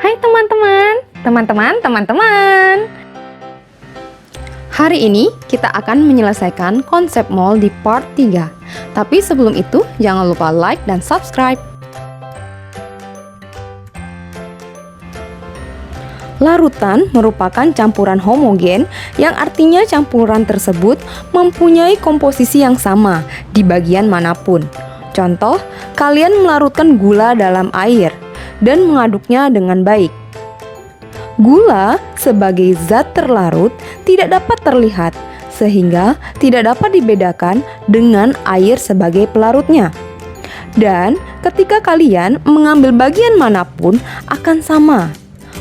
Hai teman-teman. Hari ini kita akan menyelesaikan konsep mol di part 3. Tapi sebelum itu, jangan lupa like dan subscribe. Larutan merupakan campuran homogen yang artinya campuran tersebut mempunyai komposisi yang sama di bagian manapun. Contoh, kalian melarutkan gula dalam air dan mengaduknya dengan baik. Gula sebagai zat terlarut tidak dapat terlihat, sehingga tidak dapat dibedakan dengan air sebagai pelarutnya. Dan ketika kalian mengambil bagian manapun akan sama.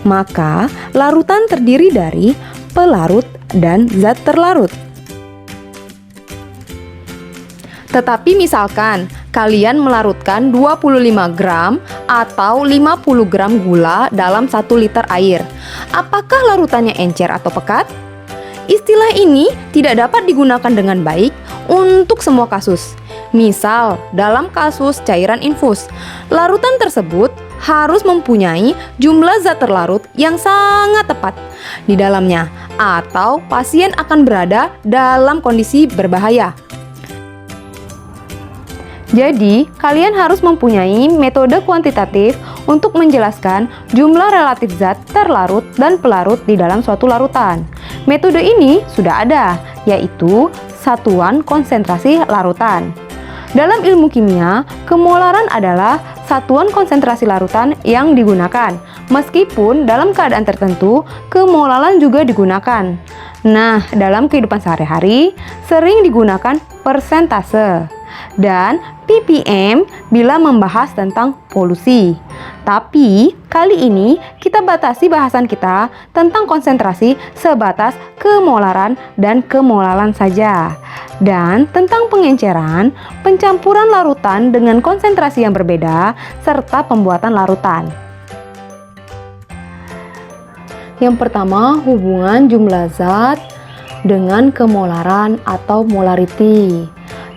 Maka larutan terdiri dari pelarut dan zat terlarut. Tetapi misalkan kalian melarutkan 25 gram atau 50 gram gula dalam 1 liter air. Apakah larutannya encer atau pekat? Istilah ini tidak dapat digunakan dengan baik untuk semua kasus. Misal, dalam kasus cairan infus, larutan tersebut harus mempunyai jumlah zat terlarut yang sangat tepat di dalamnya, atau pasien akan berada dalam kondisi berbahaya. Jadi, kalian harus mempunyai metode kuantitatif untuk menjelaskan jumlah relatif zat terlarut dan pelarut di dalam suatu larutan. Metode ini sudah ada, yaitu satuan konsentrasi larutan. Dalam ilmu kimia, kemolaran adalah satuan konsentrasi larutan yang digunakan. Meskipun dalam keadaan tertentu, kemolaran juga digunakan. Nah, dalam kehidupan sehari-hari, sering digunakan persentase dan ppm bila membahas tentang polusi. Tapi kali ini kita batasi bahasan kita tentang konsentrasi sebatas kemolaran dan kemolaran saja. Dan tentang pengenceran, pencampuran larutan dengan konsentrasi yang berbeda serta pembuatan larutan. Yang pertama, hubungan jumlah zat dengan kemolaran atau molarity.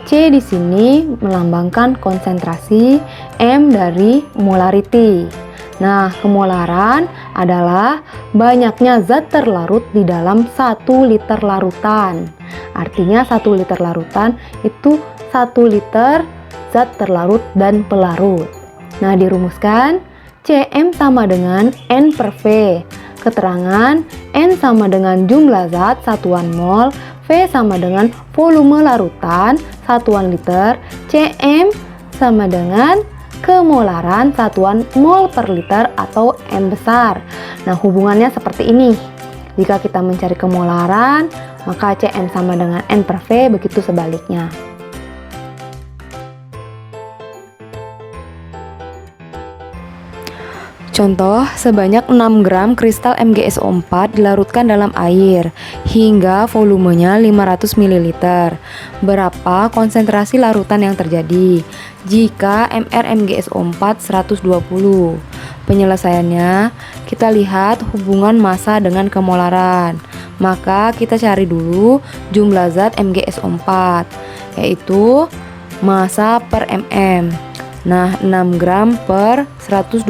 C di sini melambangkan konsentrasi, M dari molarity. Nah, kemolaran adalah banyaknya zat terlarut di dalam 1 liter larutan. Artinya 1 liter larutan itu 1 liter zat terlarut dan pelarut. Nah, dirumuskan Cm sama dengan N per V. Keterangan N sama dengan jumlah zat satuan mol, V sama dengan volume larutan satuan liter, Cm sama dengan kemolaran satuan mol per liter atau M besar. Nah, hubungannya seperti ini. Jika kita mencari kemolaran, maka Cm sama dengan N per V, begitu sebaliknya. Contoh, sebanyak 6 gram kristal MgSO4 dilarutkan dalam air hingga volumenya 500 ml. Berapa konsentrasi larutan yang terjadi jika Mr MgSO4 120? Penyelesaiannya, kita lihat hubungan massa dengan kemolaran. Maka kita cari dulu jumlah zat MgSO4, yaitu massa per mm. Nah, 6 gram per 120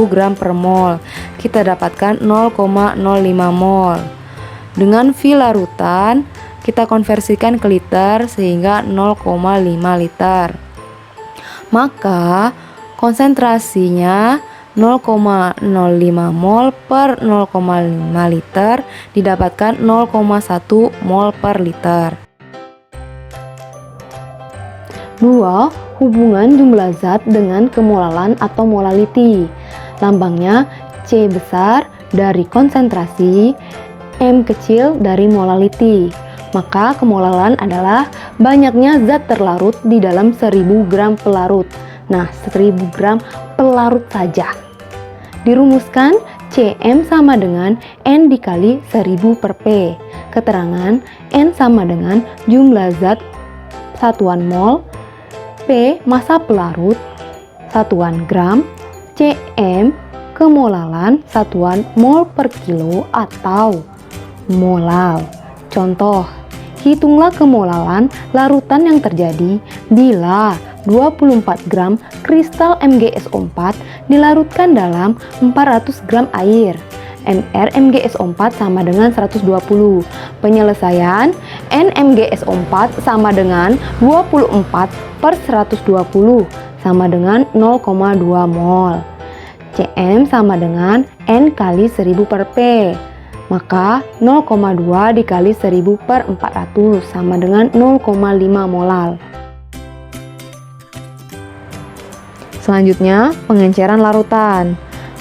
gram per mol, kita dapatkan 0,05 mol. Dengan V larutan, kita konversikan ke liter sehingga 0,5 liter. Maka, konsentrasinya 0,05 mol per 0,5 liter didapatkan 0,1 mol per liter. 2. Hubungan jumlah zat dengan kemolaran atau molality. Lambangnya C besar dari konsentrasi, M kecil dari molality. Maka kemolaran adalah banyaknya zat terlarut di dalam 1000 gram pelarut. Nah, 1000 gram pelarut saja. Dirumuskan Cm sama dengan N dikali 1000 per P. Keterangan N sama dengan jumlah zat satuan mol, P massa pelarut satuan gram, Cm kemolaran satuan mol per kilo atau molal. Contoh, hitunglah kemolaran larutan yang terjadi bila 24 gram kristal MgSO4 dilarutkan dalam 400 gram air. Mr MgSO4 sama dengan 120. Penyelesaian NMgSO4 sama dengan 24/120 sama dengan 0,2 mol. Cm sama dengan N kali 1000 per P. Maka 0,2 dikali 1000 per 400 sama dengan 0,5 molar. Selanjutnya, pengenceran larutan.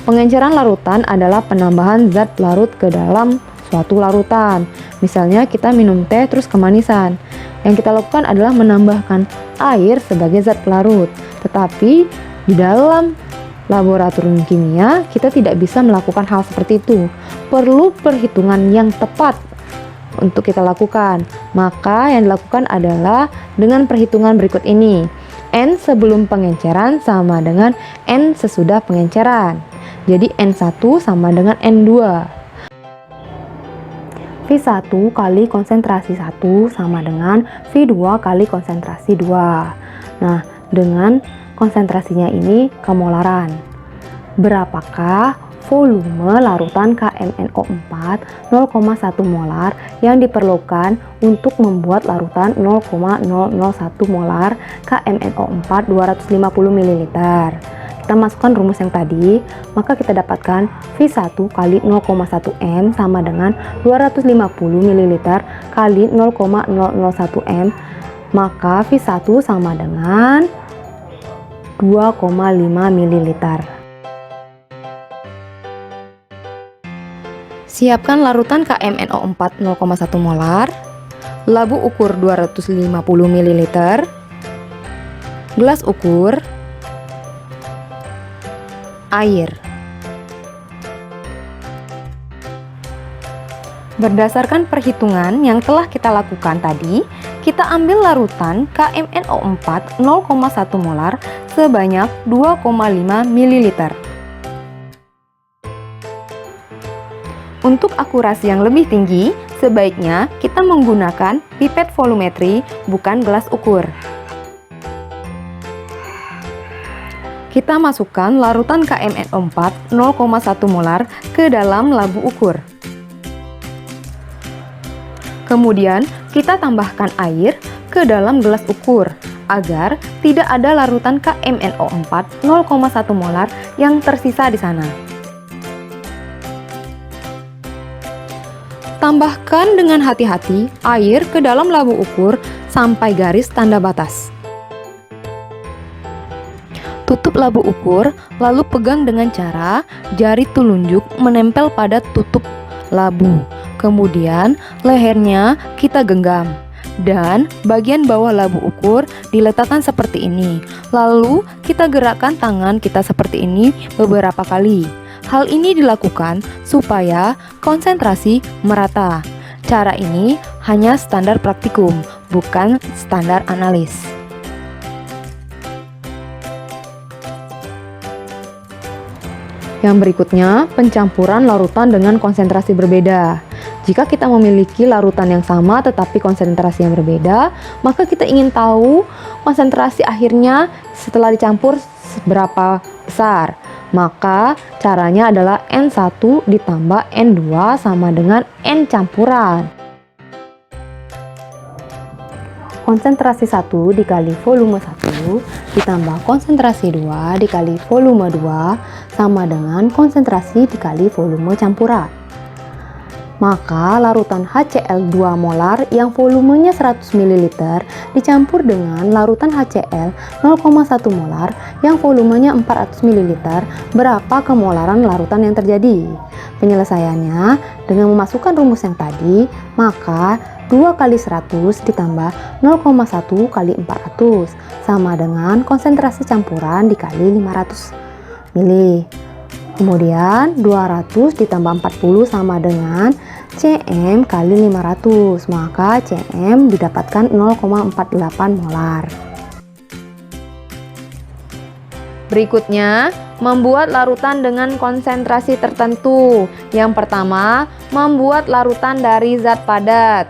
Pengenceran larutan adalah penambahan zat larut ke dalam suatu larutan. Misalnya kita minum teh terus kemanisan. Yang kita lakukan adalah menambahkan air sebagai zat pelarut. Tetapi di dalam laboratorium kimia kita tidak bisa melakukan hal seperti itu. Perlu perhitungan yang tepat untuk kita lakukan. Maka yang dilakukan adalah dengan perhitungan berikut ini. N sebelum pengenceran sama dengan N sesudah pengenceran. Jadi N1 sama dengan N2. V1 kali konsentrasi 1 sama dengan V2 kali konsentrasi 2. Nah, dengan konsentrasinya ini kemolaran. Berapakah volume larutan KMnO4 0,1 molar yang diperlukan untuk membuat larutan 0,001 molar KMnO4 250 ml. Kita masukkan rumus yang tadi, maka kita dapatkan V1 kali 0,1 M sama dengan 250 ml kali 0,001 M, maka V1 sama dengan 2,5 ml. Siapkan larutan KMnO4 0,1 molar, labu ukur 250 ml, gelas ukur, air. Berdasarkan perhitungan yang telah kita lakukan tadi, kita ambil larutan KMnO4 0,1 molar sebanyak 2,5 ml. Untuk akurasi yang lebih tinggi, sebaiknya kita menggunakan pipet volumetri, bukan gelas ukur. Kita masukkan larutan KMnO4 0,1 molar ke dalam labu ukur. Kemudian kita tambahkan air ke dalam gelas ukur agar tidak ada larutan KMnO4 0,1 molar yang tersisa di sana. Tambahkan dengan hati-hati air ke dalam labu ukur sampai garis tanda batas. Tutup labu ukur, lalu pegang dengan cara jari telunjuk menempel pada tutup labu. Kemudian lehernya kita genggam dan bagian bawah labu ukur diletakkan seperti ini. Lalu kita gerakkan tangan kita seperti ini beberapa kali. Hal ini dilakukan supaya konsentrasi merata. Cara ini hanya standar praktikum, bukan standar analis. Yang berikutnya, pencampuran larutan dengan konsentrasi berbeda. Jika kita memiliki larutan yang sama tetapi konsentrasi yang berbeda, maka kita ingin tahu konsentrasi akhirnya setelah dicampur seberapa besar. Maka caranya adalah N1 ditambah N2 sama dengan N campuran. Konsentrasi 1 dikali volume 1 ditambah konsentrasi 2 dikali volume 2 sama dengan konsentrasi dikali volume campuran. Maka larutan HCl 2 molar yang volumenya 100 ml dicampur dengan larutan HCl 0,1 molar yang volumenya 400 ml, berapa kemolaran larutan yang terjadi? Penyelesaiannya dengan memasukkan rumus yang tadi, maka 2 kali 100 ditambah 0,1 kali 400 sama dengan konsentrasi campuran dikali 500 ml. Kemudian 200 ditambah 40 sama dengan Cm kali 500, maka Cm didapatkan 0,48 molar. Berikutnya, membuat larutan dengan konsentrasi tertentu. Yang pertama, membuat larutan dari zat padat.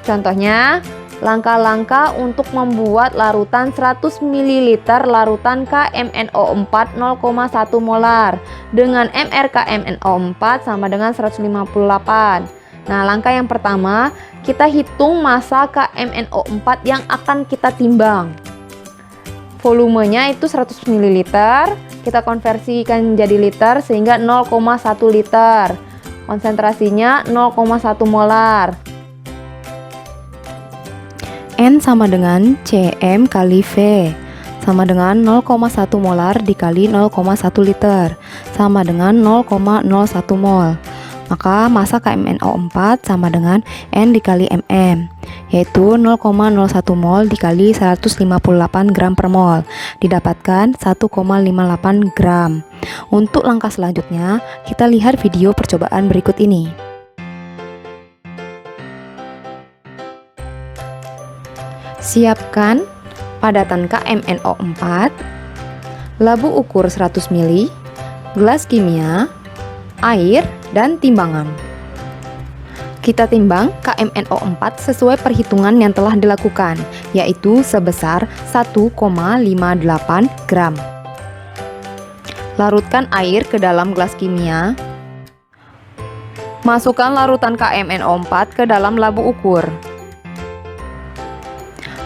Contohnya, Langkah-langkah untuk membuat larutan 100 ml larutan KMNO4 0,1 molar dengan MrKMNO4 sama dengan 158. Nah, langkah yang pertama, kita hitung massa KMNO4 yang akan kita timbang. Volumenya itu 100 ml, kita konversikan jadi liter sehingga 0,1 liter. Konsentrasinya 0,1 molar. N sama dengan Cm kali V, sama dengan 0,1 molar dikali 0,1 liter, sama dengan 0,01 mol. Maka massa KMNO4 sama dengan N dikali mm, yaitu 0,01 mol dikali 158 gram per mol, didapatkan 1,58 gram. Untuk langkah selanjutnya, kita lihat video percobaan berikut ini. Siapkan padatan KMNO4, labu ukur 100 ml, gelas kimia, air, dan timbangan. Kita timbang KMNO4 sesuai perhitungan yang telah dilakukan, yaitu sebesar 1,58 gram. Larutkan air ke dalam gelas kimia. Masukkan larutan KMNO4 ke dalam labu ukur.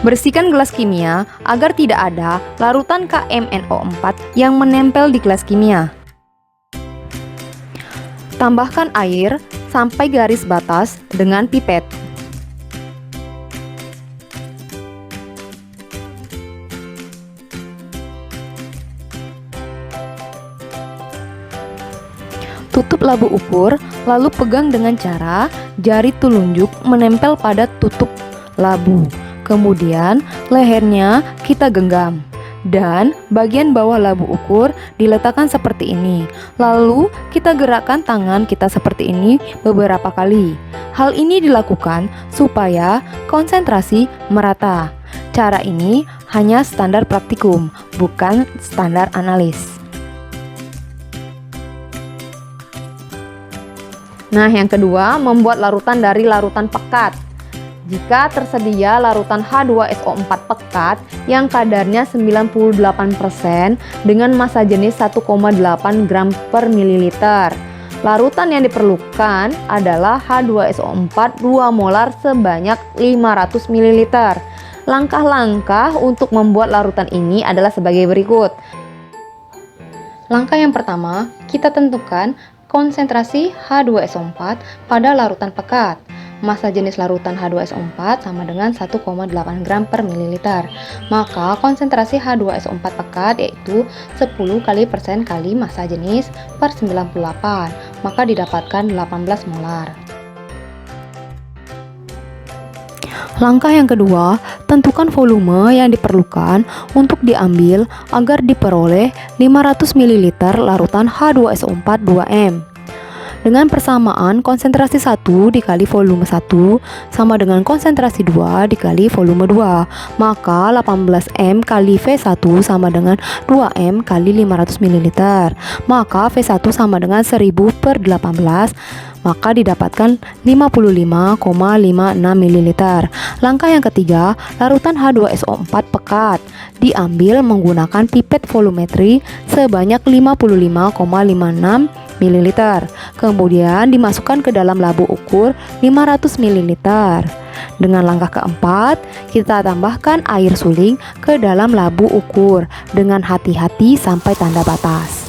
Bersihkan gelas kimia agar tidak ada larutan KMNO4 yang menempel di gelas kimia. Tambahkan air sampai garis batas dengan pipet. Tutup labu ukur, lalu pegang dengan cara jari telunjuk menempel pada tutup labu. Kemudian lehernya kita genggam dan bagian bawah labu ukur diletakkan seperti ini. Lalu kita gerakkan tangan kita seperti ini beberapa kali. Hal ini dilakukan supaya konsentrasi merata. Cara ini hanya standar praktikum, bukan standar analis. Nah, yang kedua, membuat larutan dari larutan pekat. Jika tersedia larutan H2SO4 pekat yang kadarnya 98% dengan massa jenis 1,8 gram per mililiter, larutan yang diperlukan adalah H2SO4 2 molar sebanyak 500 ml. Langkah-langkah untuk membuat larutan ini adalah sebagai berikut. Langkah yang pertama, kita tentukan konsentrasi H2SO4 pada larutan pekat. Massa jenis larutan H2SO4 sama dengan 1,8 gram per mililiter. Maka konsentrasi H2SO4 pekat yaitu 10 kali persen kali massa jenis per 98, maka didapatkan 18 molar. Langkah yang kedua, tentukan volume yang diperlukan untuk diambil agar diperoleh 500 ml larutan H2SO4 2M. Dengan persamaan konsentrasi 1 dikali volume 1 sama dengan konsentrasi 2 dikali volume 2, maka 18M kali V1 sama dengan 2M kali 500 ml, maka V1 sama dengan 1000 per 18, maka didapatkan 55,56 ml. Langkah yang ketiga, larutan H2SO4 pekat diambil menggunakan pipet volumetri sebanyak 55,56 ml. Kemudian dimasukkan ke dalam labu ukur 500 ml. Dengan langkah keempat, kita tambahkan air suling ke dalam labu ukur dengan hati-hati sampai tanda batas.